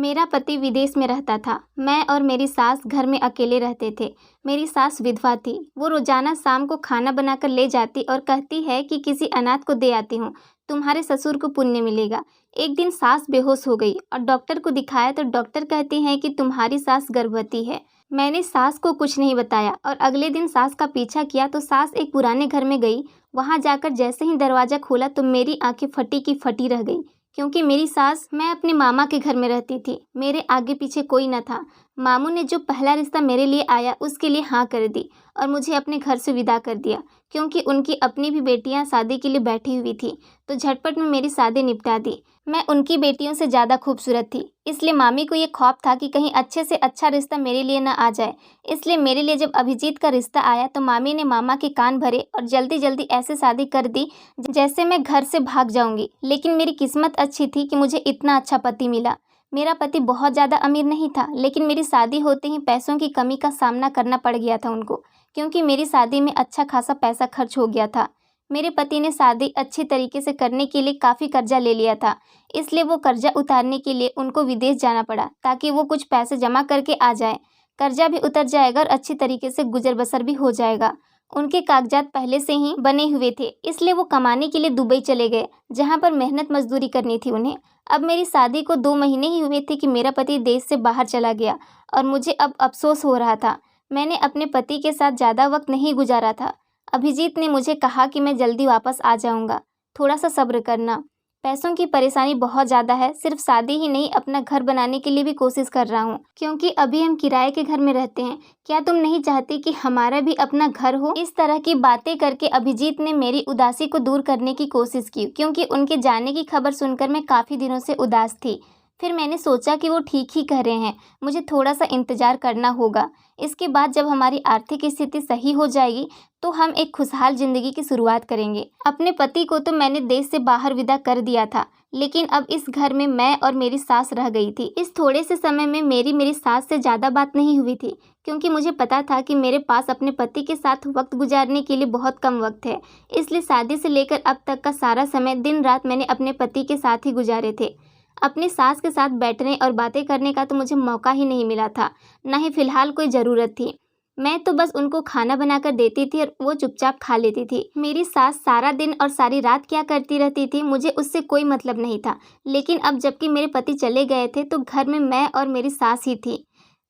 मेरा पति विदेश में रहता था। मैं और मेरी सास घर में अकेले रहते थे। मेरी सास विधवा थी। वो रोजाना शाम को खाना बनाकर ले जाती और कहती है कि किसी अनाथ को दे आती हूँ, तुम्हारे ससुर को पुण्य मिलेगा। एक दिन सास बेहोश हो गई और डॉक्टर को दिखाया तो डॉक्टर कहती हैं कि तुम्हारी सास गर्भवती है। मैंने सास को कुछ नहीं बताया और अगले दिन सास का पीछा किया तो सास एक पुराने घर में गई। वहां जाकर जैसे ही दरवाजा खोला तो मेरी आंखें फटी की फटी रह गई, क्योंकि मेरी सास, मैं अपने मामा के घर में रहती थी। मेरे आगे पीछे कोई न था। मामू ने जो पहला रिश्ता मेरे लिए आया उसके लिए हाँ कर दी और मुझे अपने घर से विदा कर दिया, क्योंकि उनकी अपनी भी बेटियां शादी के लिए बैठी हुई थी, तो झटपट में मेरी शादी निपटा दी। मैं उनकी बेटियों से ज़्यादा खूबसूरत थी, इसलिए मामी को ये खौफ था कि कहीं अच्छे से अच्छा रिश्ता मेरे लिए न आ जाए। इसलिए मेरे लिए जब अभिजीत का रिश्ता आया तो मामी ने मामा के कान भरे और जल्दी जल्दी ऐसे शादी कर दी जैसे मैं घर से भाग जाऊंगी। लेकिन मेरी किस्मत अच्छी थी कि मुझे इतना अच्छा पति मिला। मेरा पति बहुत ज़्यादा अमीर नहीं था, लेकिन मेरी शादी होते ही पैसों की कमी का सामना करना पड़ गया था उनको, क्योंकि मेरी शादी में अच्छा खासा पैसा खर्च हो गया था। मेरे पति ने शादी अच्छी तरीके से करने के लिए काफ़ी कर्जा ले लिया था, इसलिए वो कर्जा उतारने के लिए उनको विदेश जाना पड़ा ताकि वो कुछ पैसे जमा करके आ जाए। कर्जा भी उतर जाएगा और अच्छी तरीके से गुजर बसर भी हो जाएगा। उनके कागजात पहले से ही बने हुए थे, इसलिए वो कमाने के लिए दुबई चले गए, जहाँ पर मेहनत मजदूरी करनी थी उन्हें। अब मेरी शादी को 2 महीने ही हुए थे कि मेरा पति देश से बाहर चला गया और मुझे अब अफसोस हो रहा था। मैंने अपने पति के साथ ज़्यादा वक्त नहीं गुजारा था। अभिजीत ने मुझे कहा कि मैं जल्दी वापस आ जाऊंगा, थोड़ा सा सब्र करना। पैसों की परेशानी बहुत ज़्यादा है, सिर्फ शादी ही नहीं अपना घर बनाने के लिए भी कोशिश कर रहा हूँ, क्योंकि अभी हम किराए के घर में रहते हैं। क्या तुम नहीं चाहती कि हमारा भी अपना घर हो? इस तरह की बातें करके अभिजीत ने मेरी उदासी को दूर करने की कोशिश की, क्योंकि उनके जाने की खबर सुनकर मैं काफ़ी दिनों से उदास थी। फिर मैंने सोचा कि वो ठीक ही कह रहे हैं, मुझे थोड़ा सा इंतज़ार करना होगा। इसके बाद जब हमारी आर्थिक स्थिति सही हो जाएगी तो हम एक खुशहाल ज़िंदगी की शुरुआत करेंगे। अपने पति को तो मैंने देश से बाहर विदा कर दिया था, लेकिन अब इस घर में मैं और मेरी सास रह गई थी। इस थोड़े से समय में मेरी सास से ज़्यादा बात नहीं हुई थी, क्योंकि मुझे पता था कि मेरे पास अपने पति के साथ वक्त गुजारने के लिए बहुत कम वक्त है। इसलिए शादी से लेकर अब तक का सारा समय दिन रात मैंने अपने पति के साथ ही गुजारे थे। अपनी सास के साथ बैठने और बातें करने का तो मुझे मौका ही नहीं मिला था, न ही फिलहाल कोई ज़रूरत थी। मैं तो बस उनको खाना बनाकर देती थी और वो चुपचाप खा लेती थी। मेरी सास सारा दिन और सारी रात क्या करती रहती थी मुझे उससे कोई मतलब नहीं था। लेकिन अब जबकि मेरे पति चले गए थे तो घर में मैं और मेरी सास ही थी,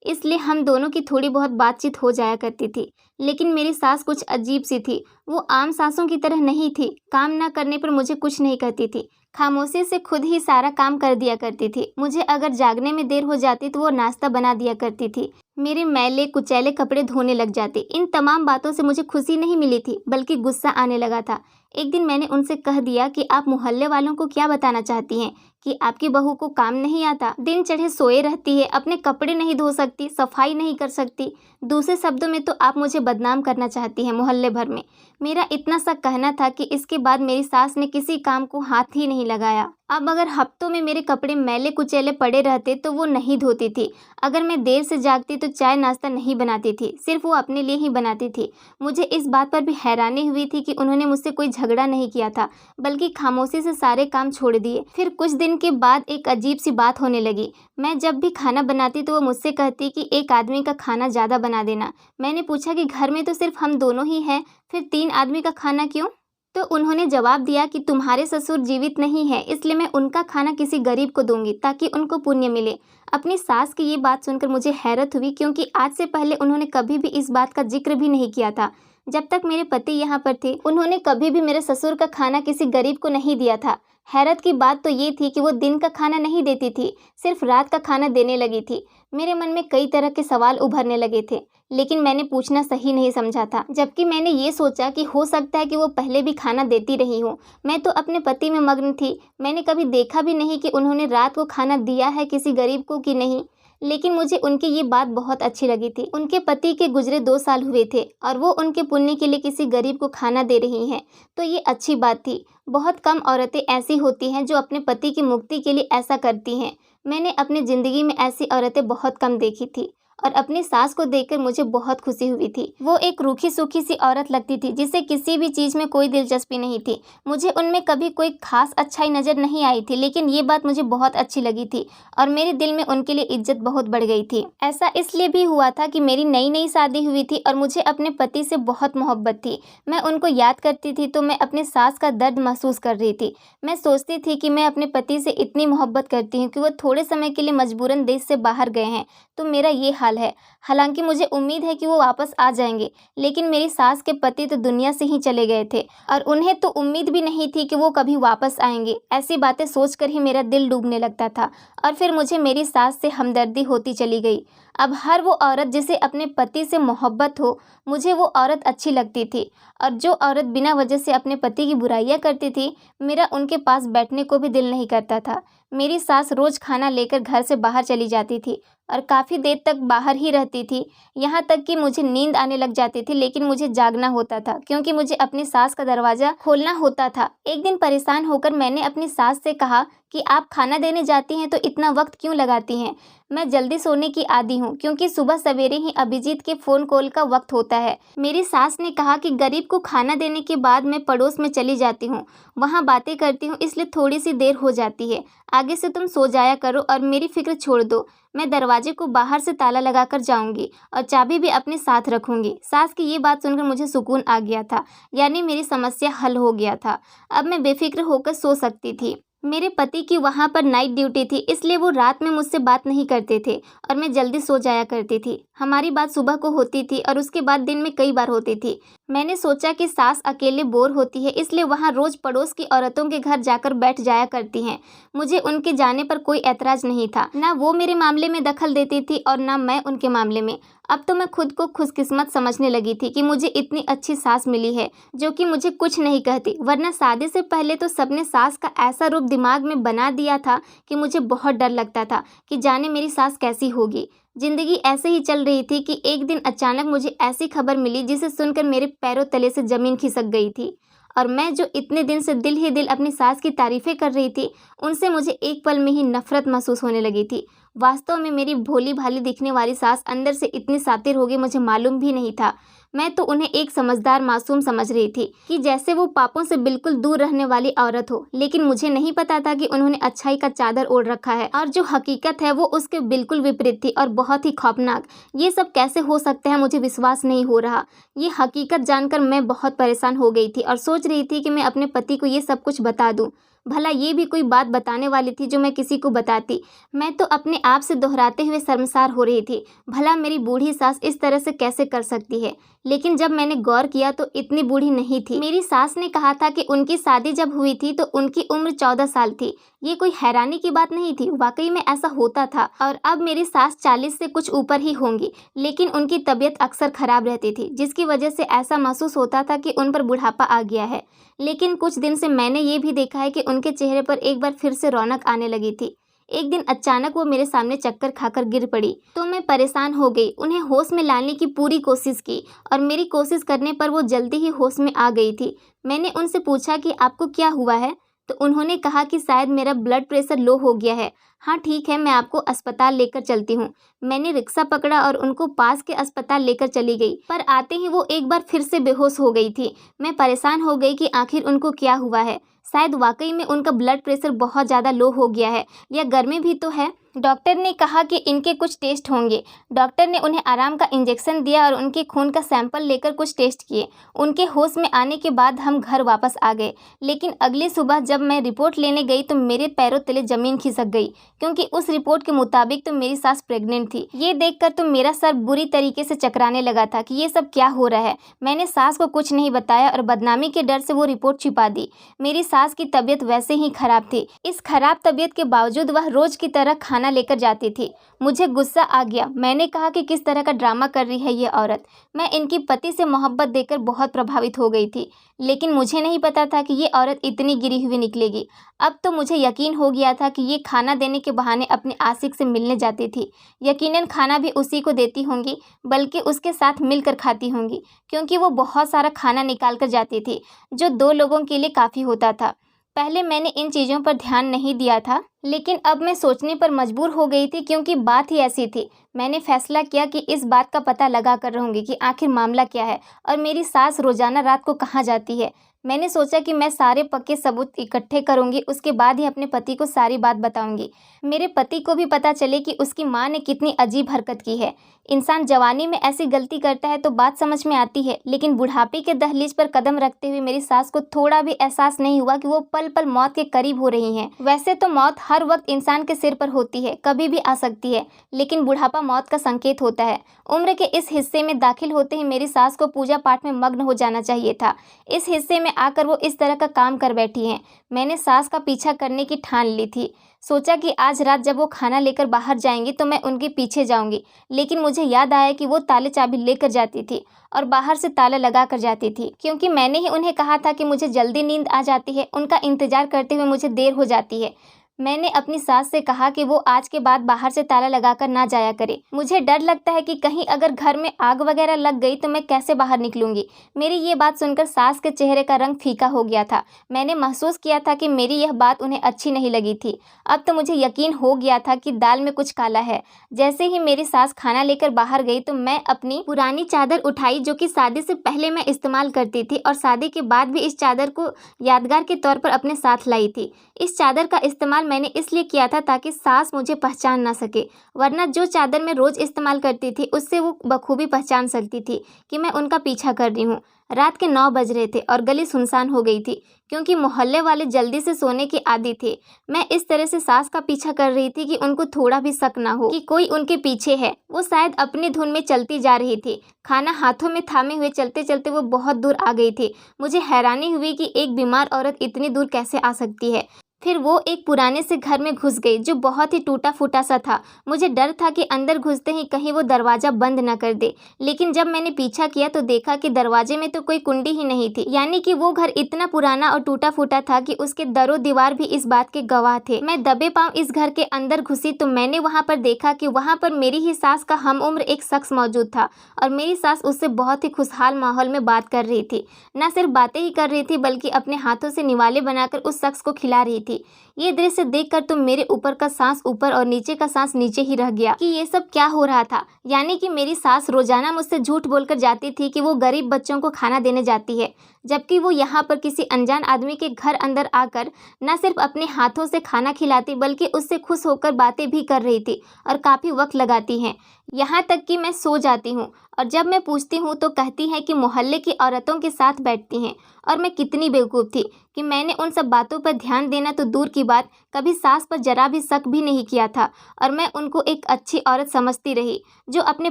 इसलिए हम दोनों की थोड़ी बहुत बातचीत हो जाया करती थी। लेकिन मेरी सास कुछ अजीब सी थी। वो आम सासों की तरह नहीं थी। काम ना करने पर मुझे कुछ नहीं कहती थी, खामोशी से खुद ही सारा काम कर दिया करती थी। मुझे अगर जागने में देर हो जाती तो वो नाश्ता बना दिया करती थी। मेरे मैले कुचैले कपड़े धोने लग जाते। इन तमाम बातों से मुझे खुशी नहीं मिली थी, बल्कि गुस्सा आने लगा था। एक दिन मैंने उनसे कह दिया कि आप मोहल्ले वालों को क्या बताना चाहती हैं कि आपकी बहू को काम नहीं आता, दिन चढ़े सोए रहती है, अपने कपड़े नहीं धो सकती, सफाई नहीं कर सकती। दूसरे शब्दों में तो आप मुझे बदनाम करना चाहती हैं मोहल्ले भर में। मेरा इतना सा कहना था कि इसके बाद मेरी सास ने किसी काम को हाथ ही नहीं लगाया। अब अगर हफ्तों में मेरे कपड़े मैले कुचैले पड़े रहते तो वो नहीं धोती थी। अगर मैं देर से जागती तो चाय नाश्ता नहीं बनाती थी, सिर्फ वो अपने लिए ही बनाती थी। मुझे इस बात पर भी हैरानी हुई थी कि उन्होंने मुझसे कोई झगड़ा नहीं किया था, बल्कि खामोशी से सारे काम छोड़ दिए। फिर कुछ दिन के बाद एक अजीब सी बात होने लगी। मैं जब भी खाना बनाती तो वो मुझसे कहती कि एक आदमी का खाना ज़्यादा बना देना। मैंने पूछा कि घर में तो सिर्फ हम दोनों ही हैं, फिर 3 आदमी का खाना क्यों? तो उन्होंने जवाब दिया कि तुम्हारे ससुर जीवित नहीं है, इसलिए मैं उनका खाना किसी गरीब को दूंगी ताकि उनको पुण्य मिले। अपनी सास की ये बात सुनकर मुझे हैरत हुई, क्योंकि आज से पहले उन्होंने कभी भी इस बात का जिक्र भी नहीं किया था। जब तक मेरे पति यहाँ पर थे उन्होंने कभी भी मेरे ससुर का खाना किसी गरीब को नहीं दिया था। हैरत की बात तो ये थी कि वो दिन का खाना नहीं देती थी, सिर्फ रात का खाना देने लगी थी। मेरे मन में कई तरह के सवाल उभरने लगे थे, लेकिन मैंने पूछना सही नहीं समझा था। जबकि मैंने ये सोचा कि हो सकता है कि वो पहले भी खाना देती रही हो। मैं तो अपने पति में मग्न थी। मैंने कभी देखा भी नहीं कि उन्होंने रात को खाना दिया है किसी गरीब को कि नहीं। लेकिन मुझे उनकी ये बात बहुत अच्छी लगी थी। उनके पति के गुजरे 2 साल हुए थे और वो उनके पुण्य के लिए किसी गरीब को खाना दे रही हैं, तो ये अच्छी बात थी। बहुत कम औरतें ऐसी होती हैं जो अपने पति की मुक्ति के लिए ऐसा करती हैं। मैंने अपनी ज़िंदगी में ऐसी औरतें बहुत कम देखी थी और अपनी सास को देखकर मुझे बहुत खुशी हुई थी। वो एक रूखी सूखी सी औरत लगती थी जिसे किसी भी चीज़ में कोई दिलचस्पी नहीं थी। मुझे उनमें कभी कोई खास अच्छाई नज़र नहीं आई थी, लेकिन ये बात मुझे बहुत अच्छी लगी थी और मेरे दिल में उनके लिए इज्जत बहुत बढ़ गई थी। ऐसा इसलिए भी हुआ था कि मेरी नई नई शादी हुई थी और मुझे अपने पति से बहुत मोहब्बत थी। मैं उनको याद करती थी तो मैं अपने सास का दर्द महसूस कर रही थी। मैं सोचती थी कि मैं अपने पति से इतनी मोहब्बत करती हूँ कि वो थोड़े समय के लिए मजबूरन देश से बाहर गए हैं तो मेरा ये हाल है। हालांकि मुझे उम्मीद है कि वो वापस आ जाएंगे, लेकिन मेरी सास के पति तो दुनिया से ही चले गए थे और उन्हें तो उम्मीद भी नहीं थी कि वो कभी वापस आएंगे। ऐसी बातें सोचकर ही मेरा दिल डूबने लगता था और फिर मुझे मेरी सास से हमदर्दी होती चली गई। अब हर वो औरत जिसे अपने पति से मोहब्बत हो, मुझे वो औरत अच्छी लगती थी और जो औरत बिना वजह से अपने पति की बुराइयां करती थी, मेरा उनके पास बैठने को भी दिल नहीं करता था। मेरी सास रोज़ खाना लेकर घर से बाहर चली जाती थी और काफ़ी देर तक बाहर ही रहती थी। यहाँ तक कि मुझे नींद आने लग जाती थी, लेकिन मुझे जागना होता था क्योंकि मुझे अपनी सास का दरवाज़ा खोलना होता था। एक दिन परेशान होकर मैंने अपनी सास से कहा कि आप खाना देने जाती हैं तो इतना वक्त क्यों लगाती हैं? मैं जल्दी सोने की आदी हूँ क्योंकि सुबह सवेरे ही अभिजीत के फ़ोन कॉल का वक्त होता है। मेरी सास ने कहा कि गरीब को खाना देने के बाद मैं पड़ोस में चली जाती हूँ, वहाँ बातें करती हूँ, इसलिए थोड़ी सी देर हो जाती है। आगे से तुम सो जाया करो और मेरी फिक्र छोड़ दो। मैं दरवाजे को बाहर से ताला लगाकर जाऊंगी और चाबी भी अपने साथ रखूंगी। सास की ये बात सुनकर मुझे सुकून आ गया था, यानी मेरी समस्या हल हो गया था। अब मैं बेफिक्र होकर सो सकती थी। मेरे पति की वहाँ पर नाइट ड्यूटी थी, इसलिए वो रात में मुझसे बात नहीं करते थे और मैं जल्दी सो जाया करती थी। हमारी बात सुबह को होती थी और उसके बाद दिन में कई बार होती थी। मैंने सोचा कि सास अकेले बोर होती है, इसलिए वहाँ रोज़ पड़ोस की औरतों के घर जाकर बैठ जाया करती हैं। मुझे उनके जाने पर कोई ऐतराज़ नहीं था। ना वो मेरे मामले में दखल देती थी और ना मैं उनके मामले में। अब तो मैं खुद को खुशकिस्मत समझने लगी थी कि मुझे इतनी अच्छी सास मिली है जो कि मुझे कुछ नहीं कहती, वरना शादी से पहले तो सबने सास का ऐसा रूप दिमाग में बना दिया था कि मुझे बहुत डर लगता था कि जाने मेरी सास कैसी होगी। जिंदगी ऐसे ही चल रही थी कि एक दिन अचानक मुझे ऐसी खबर मिली जिसे सुनकर मेरे पैरों तले से ज़मीन खिसक गई थी और मैं जो इतने दिन से दिल ही दिल अपनी सास की तारीफ़ें कर रही थी, उनसे मुझे एक पल में ही नफ़रत महसूस होने लगी थी। वास्तव में मेरी भोली भाली दिखने वाली सास अंदर से इतनी शातिर होगी मुझे मालूम भी नहीं था। मैं तो उन्हें एक समझदार मासूम समझ रही थी कि जैसे वो पापों से बिल्कुल दूर रहने वाली औरत हो, लेकिन मुझे नहीं पता था कि उन्होंने अच्छाई का चादर ओढ़ रखा है और जो हकीकत है वो उसके बिल्कुल विपरीत थी और बहुत ही खौफनाक। ये सब कैसे हो सकता है, मुझे विश्वास नहीं हो रहा। ये हकीकत जानकर मैं बहुत परेशान हो गई थी और सोच रही थी कि मैं अपने पति को ये सब कुछ बता दूं। भला ये भी कोई बात बताने वाली थी जो मैं किसी को बताती। मैं तो अपने आप से दोहराते हुए शर्मसार हो रही थी। भला मेरी बूढ़ी सास इस तरह से कैसे कर सकती है? लेकिन जब मैंने गौर किया तो इतनी बूढ़ी नहीं थी। मेरी सास ने कहा था कि उनकी शादी जब हुई थी तो उनकी उम्र 14 साल थी। ये कोई हैरानी की बात नहीं थी, वाकई में ऐसा होता था। और अब मेरी सास 40 से कुछ ऊपर ही होंगी, लेकिन उनकी तबीयत अक्सर खराब रहती थी, जिसकी वजह से ऐसा महसूस होता था कि उन पर बुढ़ापा आ गया है। लेकिन कुछ दिन से मैंने ये भी देखा है कि उनके चेहरे पर एक बार फिर से रौनक आने लगी थी। एक दिन अचानक वो मेरे सामने चक्कर खाकर गिर पड़ी तो मैं परेशान हो गई। उन्हें होश में लाने की पूरी कोशिश की और मेरी कोशिश करने पर वो जल्दी ही होश में आ गई थी। मैंने उनसे पूछा कि आपको क्या हुआ है, तो उन्होंने कहा कि शायद मेरा ब्लड प्रेशर लो हो गया है। हाँ ठीक है, मैं आपको अस्पताल लेकर चलती हूँ। मैंने रिक्शा पकड़ा और उनको पास के अस्पताल लेकर चली गई, पर आते ही वो एक बार फिर से बेहोश हो गई थी। मैं परेशान हो गई कि आखिर उनको क्या हुआ है। शायद वाकई में उनका ब्लड प्रेशर बहुत ज़्यादा लो हो गया है या गर्मी भी तो है। डॉक्टर ने कहा कि इनके कुछ टेस्ट होंगे। डॉक्टर ने उन्हें आराम का इंजेक्शन दिया और उनके खून का सैंपल लेकर कुछ टेस्ट किए। उनके होश में आने के बाद हम घर वापस आ गए, लेकिन अगली सुबह जब मैं रिपोर्ट लेने गई तो मेरे पैरों तले ज़मीन खिसक गई, क्योंकि उस रिपोर्ट के मुताबिक तो मेरी सास प्रेग्नेंट थी। ये देखकर तो मेरा सर बुरी तरीके से चकराने लगा था कि ये सब क्या हो रहा है। मैंने सास को कुछ नहीं बताया और बदनामी के डर से वो रिपोर्ट छिपा दी। मेरी सास की तबीयत वैसे ही खराब थी। इस खराब तबीयत के बावजूद वह रोज की तरह खाना लेकर जाती थी। मुझे गुस्सा आ गया। मैंने कहा कि किस तरह का ड्रामा कर रही है ये औरत। मैं इनकी पति से मोहब्बत देकर बहुत प्रभावित हो गई थी, लेकिन मुझे नहीं पता था कि ये औरत इतनी गिरी हुई निकलेगी। अब तो मुझे यकीन हो गया था कि ये खाना देने के बहाने अपने आशिक से मिलने जाती थी। यकीनन खाना भी उसी को देती होंगी, बल्कि उसके साथ मिलकर खाती होंगी, क्योंकि वो बहुत सारा खाना निकाल कर जाती थी, जो 2 लोगों के लिए काफ़ी होता था। पहले मैंने इन चीज़ों पर ध्यान नहीं दिया था, लेकिन अब मैं सोचने पर मजबूर हो गई थी क्योंकि बात ही ऐसी थी। मैंने फैसला किया कि इस बात का पता लगा कर रहूँगी कि आखिर मामला क्या है और मेरी सास रोज़ाना रात को कहाँ जाती है। मैंने सोचा कि मैं सारे पक्के सबूत इकट्ठे करूँगी, उसके बाद ही अपने पति को सारी बात बताऊँगी। मेरे पति को भी पता चले कि उसकी माँ ने कितनी अजीब हरकत की है। इंसान जवानी में ऐसी गलती करता है तो बात समझ में आती है, लेकिन बुढ़ापे के दहलीज पर कदम रखते हुए मेरी सास को थोड़ा भी एहसास नहीं हुआ कि वो पल पल मौत के करीब हो रही हैं। वैसे तो मौत हर वक्त इंसान के सिर पर होती है, कभी भी आ सकती है, लेकिन बुढ़ापा मौत का संकेत होता है। उम्र के इस हिस्से में दाखिल होते ही मेरी सास को पूजा पाठ में मग्न हो जाना चाहिए था। इस हिस्से में आकर वो इस तरह का काम कर बैठी हैं। मैंने सास का पीछा करने की ठान ली थी। सोचा कि आज रात जब वो खाना लेकर बाहर जाएंगी तो मैं उनके पीछे जाऊंगी, लेकिन मुझे याद आया कि वो ताले चाबी लेकर जाती थी और बाहर से ताला लगा कर जाती थी। क्योंकि मैंने ही उन्हें कहा था कि मुझे जल्दी नींद आ जाती है, उनका इंतजार करते हुए मुझे देर हो जाती है। मैंने अपनी सास से कहा कि वो आज के बाद बाहर से ताला लगाकर ना जाया करे। मुझे डर लगता है कि कहीं अगर घर में आग वगैरह लग गई तो मैं कैसे बाहर निकलूंगी। मेरी ये बात सुनकर सास के चेहरे का रंग फीका हो गया था। मैंने महसूस किया था कि मेरी यह बात उन्हें अच्छी नहीं लगी थी। अब तो मुझे यकीन हो गया था कि दाल में कुछ काला है। जैसे ही मेरी सास खाना लेकर बाहर गई तो मैं अपनी पुरानी चादर उठाई, जो कि शादी से पहले मैं इस्तेमाल करती थी और शादी के बाद भी इस चादर को यादगार के तौर पर अपने साथ लाई थी। इस चादर का इस्तेमाल मैंने इसलिए किया था ताकि सास मुझे पहचान ना सके, वरना जो चादर मैं रोज इस्तेमाल करती थी उससे वो बखूबी पहचान सकती थी कि मैं उनका पीछा कर रही हूँ। रात के 9 बज रहे थे और गली सुनसान हो गई थी, क्योंकि मोहल्ले वाले जल्दी से सोने के आदी थे। मैं इस तरह से सास का पीछा कर रही थी कि उनको थोड़ा भी शक ना हो कि कोई उनके पीछे है। वो शायद अपनी धुन में चलती जा रही थी। खाना हाथों में थामे हुए चलते चलते वो बहुत दूर आ गई थी। मुझे हैरानी हुई कि एक बीमार औरत इतनी दूर कैसे आ सकती है। फिर वो एक पुराने से घर में घुस गई जो बहुत ही टूटा फूटा सा था। मुझे डर था कि अंदर घुसते ही कहीं वो दरवाज़ा बंद न कर दे, लेकिन जब मैंने पीछा किया तो देखा कि दरवाजे में तो कोई कुंडी ही नहीं थी। यानी कि वो घर इतना पुराना और टूटा फूटा था कि उसके दरो दीवार भी इस बात के गवाह थे। मैं दबे पांव इस घर के अंदर घुसी तो मैंने वहाँ पर देखा कि वहाँ पर मेरी ही सास का हम उम्र एक शख्स मौजूद था और मेरी सास उससे बहुत ही खुशहाल माहौल में बात कर रही थी। न सिर्फ बातें ही कर रही थी बल्कि अपने हाथों से निवाले बनाकर उस शख्स को खिला रही थी। ये दृश्य देखकर तो मेरे ऊपर का सांस ऊपर और नीचे का सांस नीचे ही रह गया कि ये सब क्या हो रहा था। यानी कि मेरी सास रोजाना मुझसे झूठ बोलकर जाती थी कि वो गरीब बच्चों को खाना देने जाती है, जबकि वो यहाँ पर किसी अनजान आदमी के घर अंदर आकर न सिर्फ अपने हाथों से खाना खिलाती बल्कि उससे खुश होकर बातें भी कर रही थी और काफ़ी वक्त लगाती हैं। यहाँ तक कि मैं सो जाती हूँ और जब मैं पूछती हूँ तो कहती हैं कि मोहल्ले की औरतों के साथ बैठती हैं। और मैं कितनी बेवकूफ़ थी कि मैंने उन सब बातों पर ध्यान देना तो दूर की बात, कभी सास पर जरा भी शक भी नहीं किया था और मैं उनको एक अच्छी औरत समझती रही जो अपने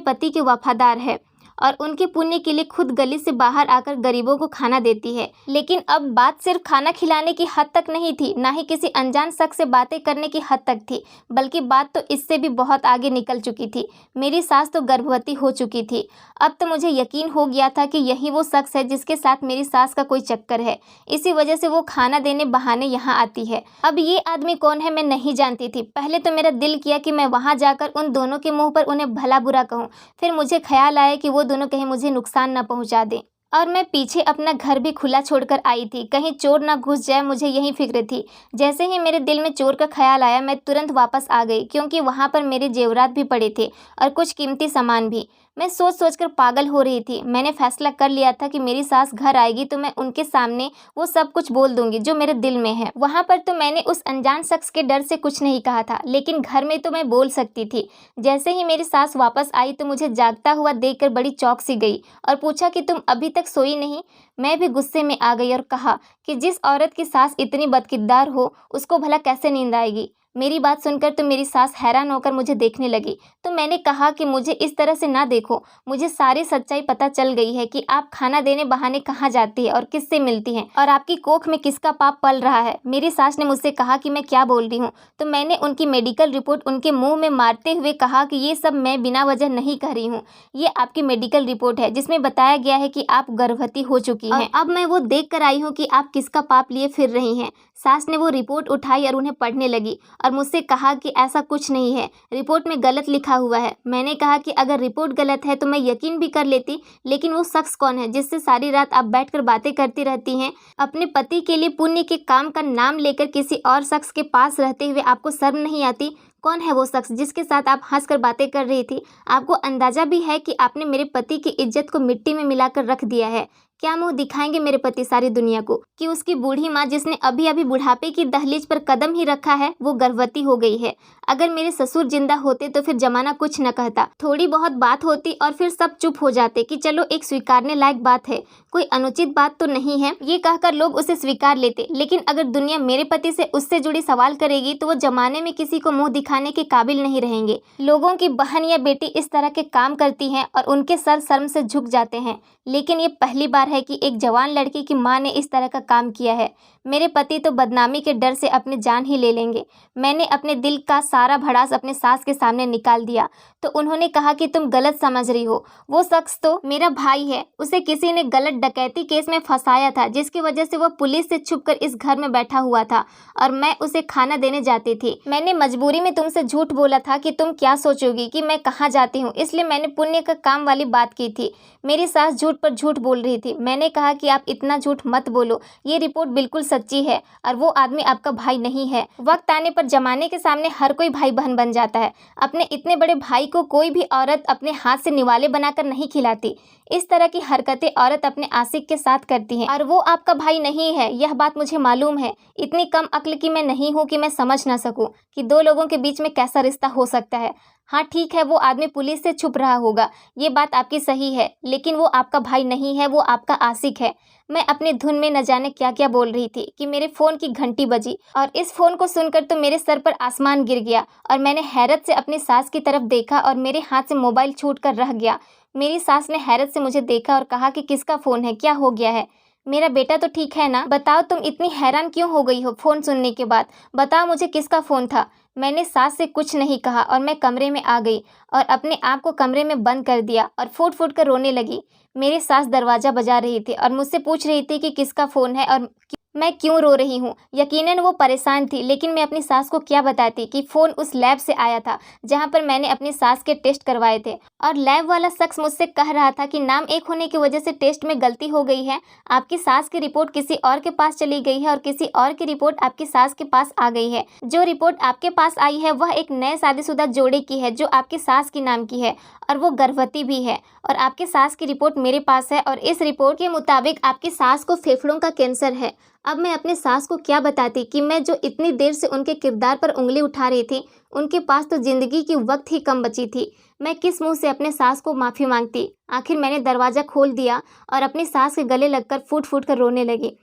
पति के वफादार है और उनके पुण्य के लिए खुद गली से बाहर आकर गरीबों को खाना देती है। लेकिन अब बात सिर्फ खाना खिलाने की हद तक नहीं थी, ना ही किसी अनजान शख्स से बातें करने की हद तक थी, बल्कि बात तो इससे भी बहुत आगे निकल चुकी थी। मेरी सास तो गर्भवती हो चुकी थी। अब तो मुझे यकीन हो गया था कि यही वो शख्स है जिसके साथ मेरी सास का कोई चक्कर है। इसी वजह से वो खाना देने बहाने यहाँ आती है। अब ये आदमी कौन है मैं नहीं जानती थी। पहले तो मेरा दिल किया कि मैं वहाँ जाकर उन दोनों के मुंह पर उन्हें भला बुरा कहूँ। फिर मुझे ख्याल आया कि वो दोनों कहीं मुझे नुकसान न पहुँचा दें। और मैं पीछे अपना घर भी खुला छोड़कर आई थी, कहीं चोर ना घुस जाए, मुझे यही फिक्र थी। जैसे ही मेरे दिल में चोर का ख्याल आया मैं तुरंत वापस आ गई, क्योंकि वहाँ पर मेरे जेवरात भी पड़े थे और कुछ कीमती सामान भी। मैं सोच सोच कर पागल हो रही थी। मैंने फैसला कर लिया था कि मेरी सास घर आएगी तो मैं उनके सामने वो सब कुछ बोल दूंगी जो मेरे दिल में है। वहाँ पर तो मैंने उस अनजान शख्स के डर से कुछ नहीं कहा था, लेकिन घर में तो मैं बोल सकती थी। जैसे ही मेरी सास वापस आई तो मुझे जागता हुआ देखकर बड़ी चौंक सी गई और पूछा कि तुम अभी तक सोई नहीं। मैं भी गुस्से में आ गई और कहा कि जिस औरत की सास इतनी बदकिरदार हो उसको भला कैसे नींद आएगी। मेरी बात सुनकर तो मेरी सास हैरान होकर मुझे देखने लगी। तो मैंने कहा कि मुझे इस तरह से ना देखो, मुझे सारी सच्चाई पता चल गई है कि आप खाना देने बहाने कहाँ जाती है और किससे मिलती हैं और आपकी कोख में किसका पाप पल रहा है। मेरी सास ने मुझसे कहा कि मैं क्या बोल रही हूँ, तो मैंने उनकी मेडिकल रिपोर्ट उनके मुँह में मारते हुए कहा कि ये सब मैं बिना वजह नहीं कह रही हूँ। ये आपकी मेडिकल रिपोर्ट है जिसमें बताया गया है कि आप गर्भवती हो चुकी हैं। अब मैं वो देख कर आई हूँ कि आप किसका पाप लिए फिर रही हैं। सास ने वो रिपोर्ट उठाई और उन्हें पढ़ने लगी और मुझसे कहा कि ऐसा कुछ नहीं है, रिपोर्ट में गलत लिखा हुआ है। मैंने कहा कि अगर रिपोर्ट गलत है तो मैं यकीन भी कर लेती, लेकिन वो शख्स कौन है जिससे सारी रात आप बैठकर बातें करती रहती हैं? अपने पति के लिए पुण्य के काम का नाम लेकर किसी और शख्स के पास रहते हुए आपको शर्म नहीं आती? कौन है वो शख्स जिसके साथ आप हंसकर बातें कर रही थी? आपको अंदाजा भी है कि आपने मेरे पति की इज्जत को मिट्टी में मिलाकर रख दिया है। क्या मुंह दिखाएंगे मेरे पति सारी दुनिया को कि उसकी बूढ़ी माँ, जिसने अभी अभी बुढ़ापे की दहलीज पर कदम ही रखा है, वो गर्भवती हो गई है? अगर मेरे ससुर जिंदा होते तो फिर जमाना कुछ न कहता, थोड़ी बहुत बात होती और फिर सब चुप हो जाते कि चलो एक स्वीकारने लायक बात है, कोई अनुचित बात तो नहीं है, ये कहकर लोग उसे स्वीकार लेते। लेकिन अगर दुनिया मेरे पति से उससे जुड़ी सवाल करेगी तो वो जमाने में किसी को मुंह दिखाने के काबिल नहीं रहेंगे। लोगों की बहन या बेटी इस तरह के काम करती हैं और उनके सर शर्म से झुक जाते हैं, लेकिन ये पहली बार है कि एक जवान लड़की की मां ने इस तरह का काम किया है। मेरे पति तो बदनामी के डर से अपनी जान ही ले लेंगे। मैंने अपने दिल का सारा भड़ास अपने सास के सामने निकाल दिया तो उन्होंने कहा कि तुम गलत समझ रही हो, वो शख्स तो मेरा भाई है, उसे किसी ने गलत डकैती केस में फंसाया था जिसकी वजह से वो पुलिस से छुपकर इस घर में बैठा हुआ था और मैं उसे खाना देने जाती थी। मैंने मजबूरी में तुमसे झूठ बोला था कि तुम क्या सोचोगी कि मैं कहाँ जाती हूँ, इसलिए मैंने पुण्य का काम वाली बात की थी। मेरी सास झूठ पर झूठ बोल रही थी। मैंने कहा कि आप इतना झूठ मत बोलो, ये रिपोर्ट बिल्कुल सच्ची है और वो आदमी आपका भाई नहीं है। वक्त आने पर जमाने के सामने हर कोई भाई बहन बन जाता है। अपने इतने बड़े भाई को कोई भी औरत अपने हाथ से निवाले बनाकर नहीं खिलाती। इस तरह की हरकतें औरत अपने आशिक के साथ करती है और वो आपका भाई नहीं है, यह बात मुझे मालूम है। इतनी कम अक्ल की मैं नहीं हूँ कि मैं समझ ना सकूं कि दो लोगों के बीच में कैसा रिश्ता हो सकता है। हाँ ठीक है, वो आदमी पुलिस से छुप रहा होगा, ये बात आपकी सही है, लेकिन वो आपका भाई नहीं है, वो आपका आशिक है। मैं अपने धुन में न जाने क्या क्या बोल रही थी कि मेरे फ़ोन की घंटी बजी और इस फ़ोन को सुनकर तो मेरे सर पर आसमान गिर गया और मैंने हैरत से अपनी सास की तरफ देखा और मेरे हाथ से मोबाइल छूट कर रह गया। मेरी सास ने हैरत से मुझे देखा और कहा कि किसका फ़ोन है, क्या हो गया है? मेरा बेटा तो ठीक है ना? बताओ तुम इतनी हैरान क्यों हो गई हो फ़ोन सुनने के बाद? बताओ मुझे किसका फ़ोन था? मैंने सास से कुछ नहीं कहा और मैं कमरे में आ गई और अपने आप को कमरे में बंद कर दिया और फूट फूट कर रोने लगी। मेरी सास दरवाज़ा बजा रही थी और मुझसे पूछ रही थी कि किसका फ़ोन है और मैं क्यों रो रही हूँ। यकीनन वो परेशान थी, लेकिन मैं अपनी सास को क्या बताती कि फ़ोन उस लैब से आया था जहाँ पर मैंने अपनी सास के टेस्ट करवाए थे और लैब वाला शख्स मुझसे कह रहा था कि नाम एक होने की वजह से टेस्ट में गलती हो गई है। आपकी सास की रिपोर्ट किसी और के पास चली गई है और किसी और की रिपोर्ट आपकी सास के पास आ गई है। जो रिपोर्ट आपके पास आई है वह एक नए शादीशुदा जोड़े की है जो आपकी सास के नाम की है और वो गर्भवती भी है। और आपकी सास की रिपोर्ट मेरे पास है और इस रिपोर्ट के मुताबिक आपकी सास को फेफड़ों का कैंसर है। अब मैं अपनी सास को क्या बताती कि मैं जो इतनी देर से उनके किरदार पर उंगली उठा रही थी, उनके पास तो जिंदगी की वक्त ही कम बची थी। मैं किस मुंह से अपने सास को माफ़ी मांगती? आखिर मैंने दरवाज़ा खोल दिया और अपनी सास के गले लगकर फूट फूट कर रोने लगी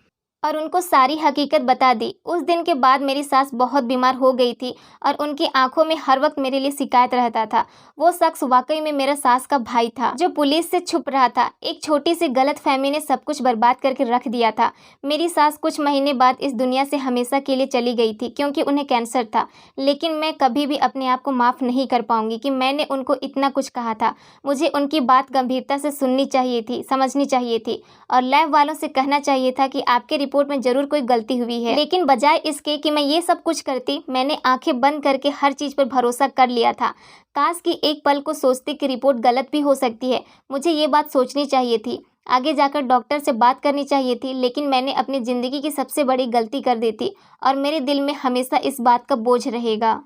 और उनको सारी हकीकत बता दी। उस दिन के बाद मेरी सास बहुत बीमार हो गई थी और उनकी आंखों में हर वक्त मेरे लिए शिकायत रहता था। वो शख्स वाकई में मेरा सास का भाई था जो पुलिस से छुप रहा था। एक छोटी सी गलतफहमी ने सब कुछ बर्बाद करके रख दिया था। मेरी सास कुछ महीने बाद इस दुनिया से हमेशा के लिए चली गई थी क्योंकि उन्हें कैंसर था, लेकिन मैं कभी भी अपने आप को माफ़ नहीं कर पाऊंगी कि मैंने उनको इतना कुछ कहा था। मुझे उनकी बात गंभीरता से सुननी चाहिए थी, समझनी चाहिए थी और लैब वालों से कहना चाहिए था कि आपके रिपोर्ट में जरूर कोई गलती हुई है। लेकिन बजाय इसके कि मैं ये सब कुछ करती, मैंने आंखें बंद करके हर चीज़ पर भरोसा कर लिया था। काश कि एक पल को सोचती कि रिपोर्ट गलत भी हो सकती है। मुझे ये बात सोचनी चाहिए थी, आगे जाकर डॉक्टर से बात करनी चाहिए थी, लेकिन मैंने अपनी ज़िंदगी की सबसे बड़ी गलती कर दी थी और मेरे दिल में हमेशा इस बात का बोझ रहेगा।